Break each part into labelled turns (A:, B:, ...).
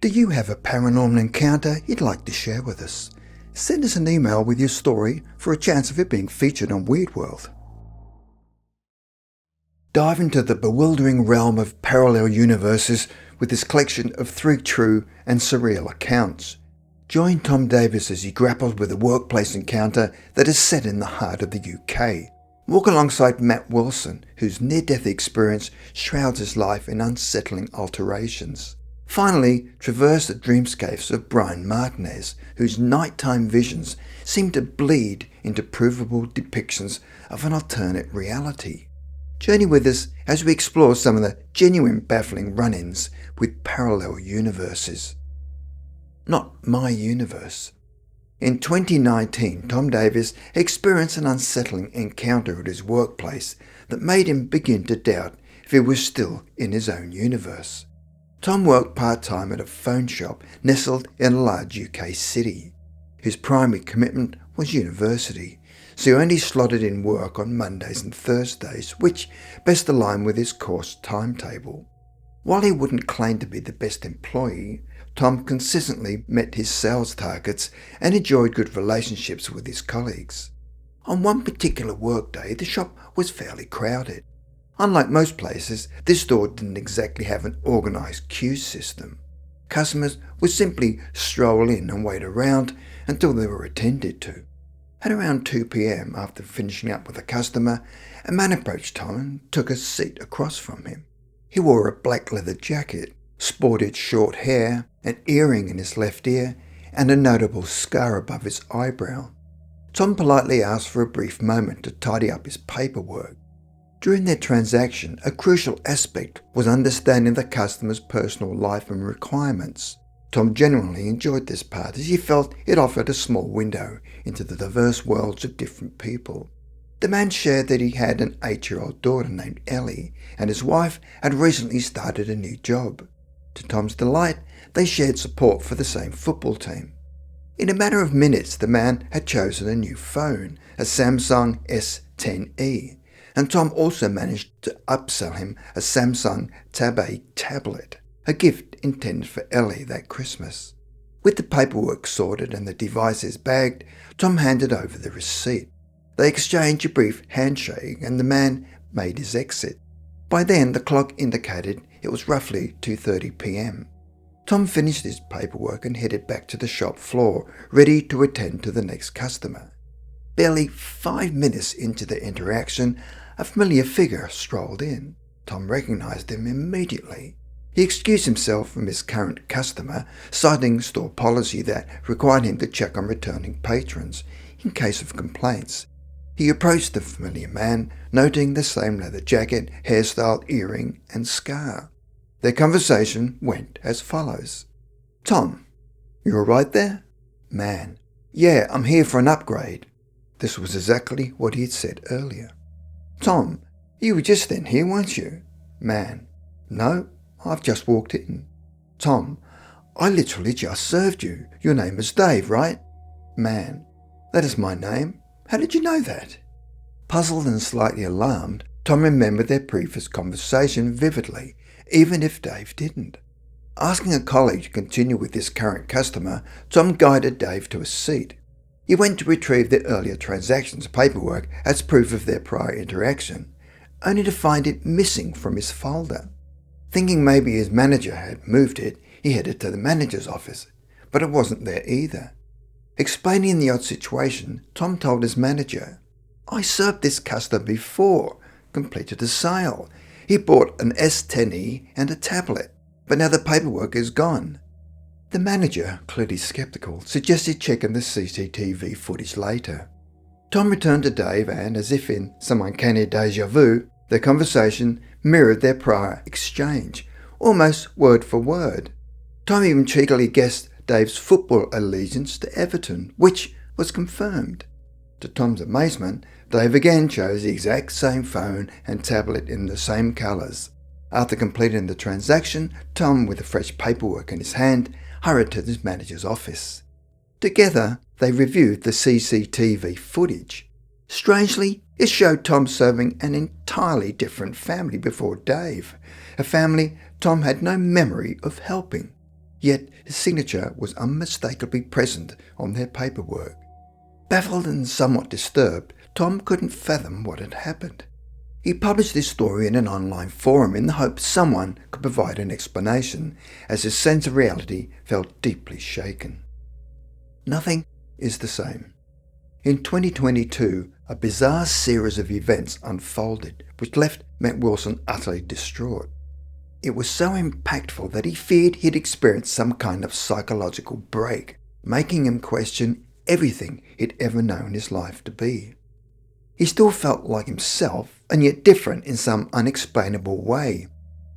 A: Do you have a paranormal encounter you'd like to share with us? Send us an email with your story for a chance of it being featured on Weird World. Dive into the bewildering realm of parallel universes with this collection of 3 true and surreal accounts. Join Tom Davies as he grapples with a workplace encounter that is set in the heart of the UK. Walk alongside Matt Wilson, whose near-death experience shrouds his life in unsettling alterations. Finally, traverse the dreamscapes of Brian Martinez, whose nighttime visions seem to bleed into provable depictions of an alternate reality. Journey with us as we explore some of the genuine baffling run-ins with parallel universes. Not my universe. In 2019, Tom Davies experienced an unsettling encounter at his workplace that made him begin to doubt if he was still in his own universe. Tom worked part-time at a phone shop nestled in a large UK city. His primary commitment was university, so he only slotted in work on Mondays and Thursdays, which best aligned with his course timetable. While he wouldn't claim to be the best employee, Tom consistently met his sales targets and enjoyed good relationships with his colleagues. On one particular workday, the shop was fairly crowded. Unlike most places, this store didn't exactly have an organised queue system. Customers would simply stroll in and wait around until they were attended to. At around 2 p.m, after finishing up with a customer, a man approached Tom and took a seat across from him. He wore a black leather jacket, sported short hair, an earring in his left ear, and a notable scar above his eyebrow. Tom politely asked for a brief moment to tidy up his paperwork. During their transaction, a crucial aspect was understanding the customer's personal life and requirements. Tom genuinely enjoyed this part as he felt it offered a small window into the diverse worlds of different people. The man shared that he had an 8-year-old daughter named Ellie, and his wife had recently started a new job. To Tom's delight, they shared support for the same football team. In a matter of minutes, the man had chosen a new phone, a Samsung S10e, and Tom also managed to upsell him a Samsung Tab A tablet, a gift intended for Ellie that Christmas. With the paperwork sorted and the devices bagged, Tom handed over the receipt. They exchanged a brief handshake and the man made his exit. By then, the clock indicated it was roughly 2:30 p.m. Tom finished his paperwork and headed back to the shop floor, ready to attend to the next customer. Barely 5 minutes into the interaction, a familiar figure strolled in. Tom recognised him immediately. He excused himself from his current customer, citing store policy that required him to check on returning patrons in case of complaints. He approached the familiar man, noting the same leather jacket, hairstyle, earring, and scar. Their conversation went as follows. Tom, you all right there? Man, yeah, I'm here for an upgrade. This was exactly what he had said earlier. Tom, you were just in here, weren't you? Man, no, I've just walked in. Tom, I literally just served you. Your name is Dave, right? Man, that is my name. How did you know that? Puzzled and slightly alarmed, Tom remembered their previous conversation vividly, even if Dave didn't. Asking a colleague to continue with this current customer, Tom guided Dave to a seat. He went to retrieve the earlier transactions paperwork as proof of their prior interaction, only to find it missing from his folder. Thinking maybe his manager had moved it, he headed to the manager's office, but it wasn't there either. Explaining the odd situation, Tom told his manager, I served this customer before, completed a sale. He bought an S10e and a tablet, but now the paperwork is gone. The manager, clearly sceptical, suggested checking the CCTV footage later. Tom returned to Dave and, as if in some uncanny deja vu, their conversation mirrored their prior exchange, almost word for word. Tom even cheekily guessed Dave's football allegiance to Everton, which was confirmed. To Tom's amazement, Dave again chose the exact same phone and tablet in the same colours. After completing the transaction, Tom, with the fresh paperwork in his hand, hurried to his manager's office. Together, they reviewed the CCTV footage. Strangely, it showed Tom serving an entirely different family before Dave, a family Tom had no memory of helping. yet his signature was unmistakably present on their paperwork. Baffled and somewhat disturbed, Tom couldn't fathom what had happened. He published this story in an online forum in the hope someone could provide an explanation, as his sense of reality felt deeply shaken. Nothing is the same. In 2022, a bizarre series of events unfolded, which left Matt Wilson utterly distraught. It was so impactful that he feared he'd experienced some kind of psychological break, making him question everything he'd ever known his life to be. He still felt like himself, and yet different in some unexplainable way.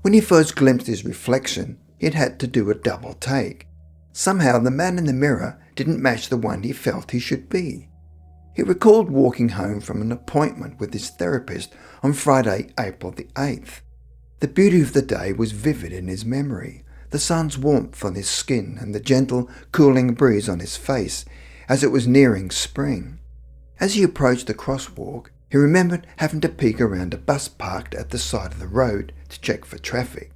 A: When he first glimpsed his reflection, he'd had to do a double take. Somehow the man in the mirror didn't match the one he felt he should be. He recalled walking home from an appointment with his therapist on Friday, April the 8th. The beauty of the day was vivid in his memory, the sun's warmth on his skin and the gentle, cooling breeze on his face as it was nearing spring. As he approached the crosswalk, he remembered having to peek around a bus parked at the side of the road to check for traffic.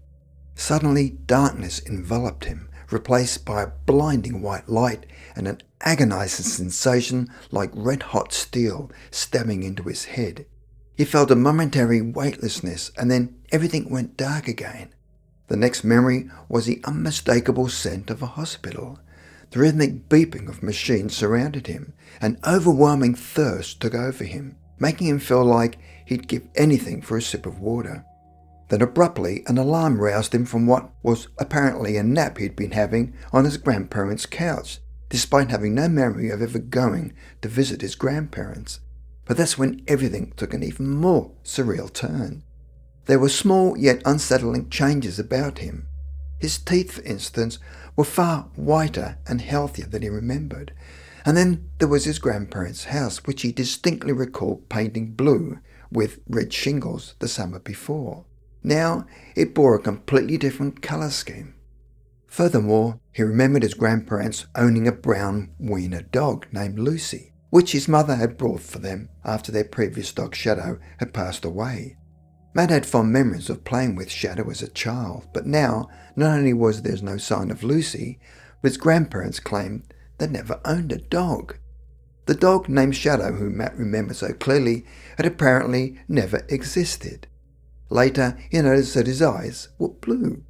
A: Suddenly, darkness enveloped him, replaced by a blinding white light and an agonizing sensation like red-hot steel stabbing into his head. He felt a momentary weightlessness, and then everything went dark again. The next memory was the unmistakable scent of a hospital. The rhythmic beeping of machines surrounded him. An overwhelming thirst took over him, making him feel like he'd give anything for a sip of water. Then abruptly an alarm roused him from what was apparently a nap he'd been having on his grandparents' couch, despite having no memory of ever going to visit his grandparents. But that's when everything took an even more surreal turn. There were small yet unsettling changes about him. His teeth, for instance, were far whiter and healthier than he remembered. And then there was his grandparents' house, which he distinctly recalled painting blue with red shingles the summer before. Now it bore a completely different colour scheme. Furthermore, he remembered his grandparents owning a brown wiener dog named Lucy, which his mother had brought for them after their previous dog Shadow had passed away. Matt had fond memories of playing with Shadow as a child, but now not only was there no sign of Lucy, but his grandparents claimed they'd never owned a dog. The dog named Shadow, whom Matt remembered so clearly, had apparently never existed. Later, he noticed that his eyes were blue.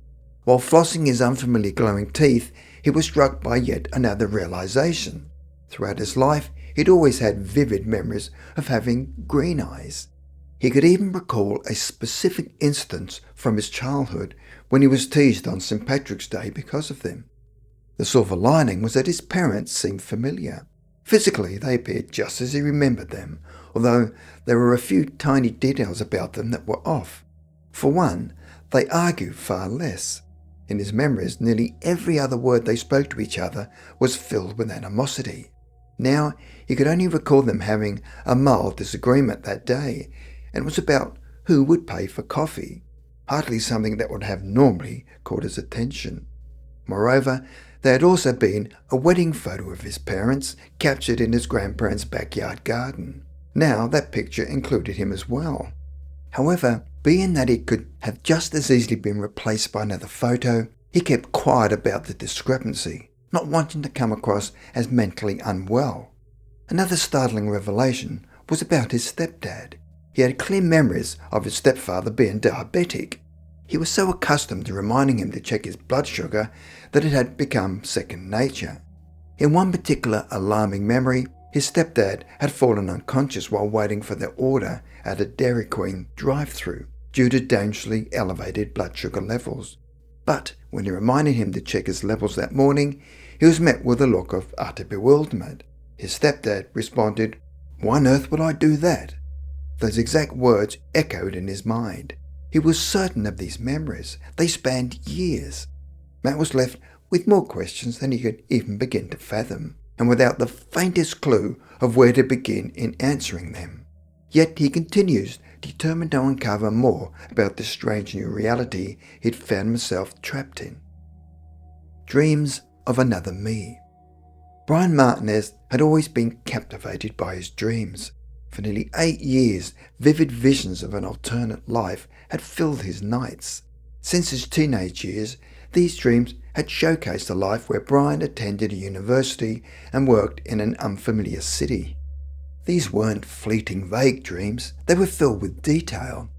A: While flossing his unfamiliar glowing teeth, he was struck by yet another realization. Throughout his life, he'd always had vivid memories of having green eyes. He could even recall a specific instance from his childhood when he was teased on St. Patrick's Day because of them. The silver lining was that his parents seemed familiar. Physically, they appeared just as he remembered them, although there were a few tiny details about them that were off. For one, they argued far less. In his memories, nearly every other word they spoke to each other was filled with animosity. Now, he could only recall them having a mild disagreement that day, and it was about who would pay for coffee, hardly something that would have normally caught his attention. Moreover, there had also been a wedding photo of his parents captured in his grandparents' backyard garden. Now that picture included him as well. However, being that it could have just as easily been replaced by another photo, he kept quiet about the discrepancy, not wanting to come across as mentally unwell. Another startling revelation was about his stepdad. He had clear memories of his stepfather being diabetic. He was so accustomed to reminding him to check his blood sugar that it had become second nature. In one particular alarming memory, his stepdad had fallen unconscious while waiting for their order at a Dairy Queen drive-thru due to dangerously elevated blood sugar levels. But when he reminded him to check his levels that morning, he was met with a look of utter bewilderment. His stepdad responded, "Why on earth would I do that?" Those exact words echoed in his mind. He was certain of these memories. They spanned years. Matt was left with more questions than he could even begin to fathom, and without the faintest clue of where to begin in answering them. Yet he continues, determined to uncover more about the strange new reality he'd found himself trapped in. Dreams of another me. Brian Martinez had always been captivated by his dreams. For nearly 8 years, vivid visions of an alternate life had filled his nights. Since his teenage years, These dreams had showcased a life where Brian attended a university and worked in an unfamiliar city. These weren't fleeting, vague dreams, they were filled with detail.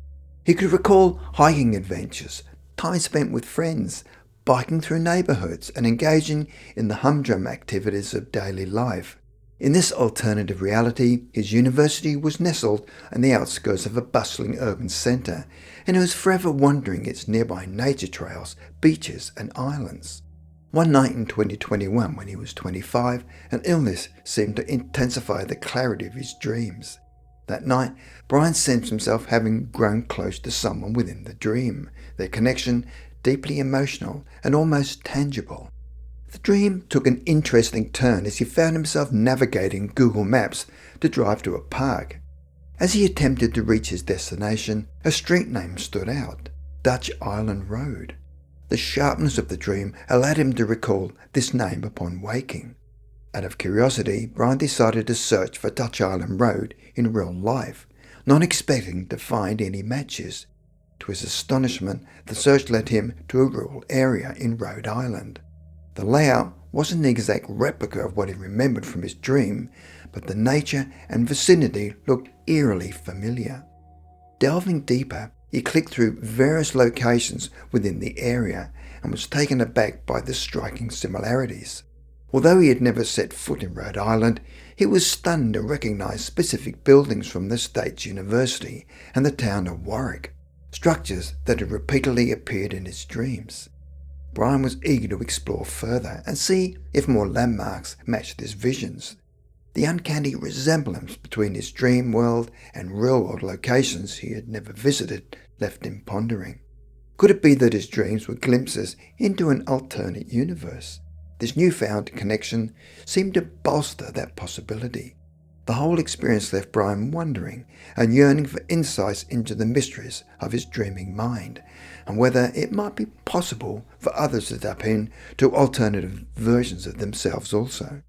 A: He could recall hiking adventures, time spent with friends, biking through neighbourhoods and engaging in the humdrum activities of daily life. In this alternative reality, his university was nestled on the outskirts of a bustling urban centre, and he was forever wandering its nearby nature trails, beaches and islands. One night in 2021, when he was 25, an illness seemed to intensify the clarity of his dreams. That night, Brian sensed himself having grown close to someone within the dream, their connection deeply emotional and almost tangible. The dream took an interesting turn as he found himself navigating Google Maps to drive to a park. As he attempted to reach his destination, a street name stood out, Dutch Island Road. The sharpness of the dream allowed him to recall this name upon waking. Out of curiosity, Brian decided to search for Dutch Island Road in real life, not expecting to find any matches. To his astonishment, the search led him to a rural area in Rhode Island. The layout wasn't an exact replica of what he remembered from his dream, but the nature and vicinity looked eerily familiar. Delving deeper, he clicked through various locations within the area and was taken aback by the striking similarities. Although he had never set foot in Rhode Island, he was stunned to recognize specific buildings from the state's university and the town of Warwick, structures that had repeatedly appeared in his dreams. Brian was eager to explore further and see if more landmarks matched his visions. The uncanny resemblance between his dream world and real-world locations he had never visited left him pondering. Could it be that his dreams were glimpses into an alternate universe? This newfound connection seemed to bolster that possibility. The whole experience left Brian wondering and yearning for insights into the mysteries of his dreaming mind, and whether it might be possible for others to tap in to alternative versions of themselves also.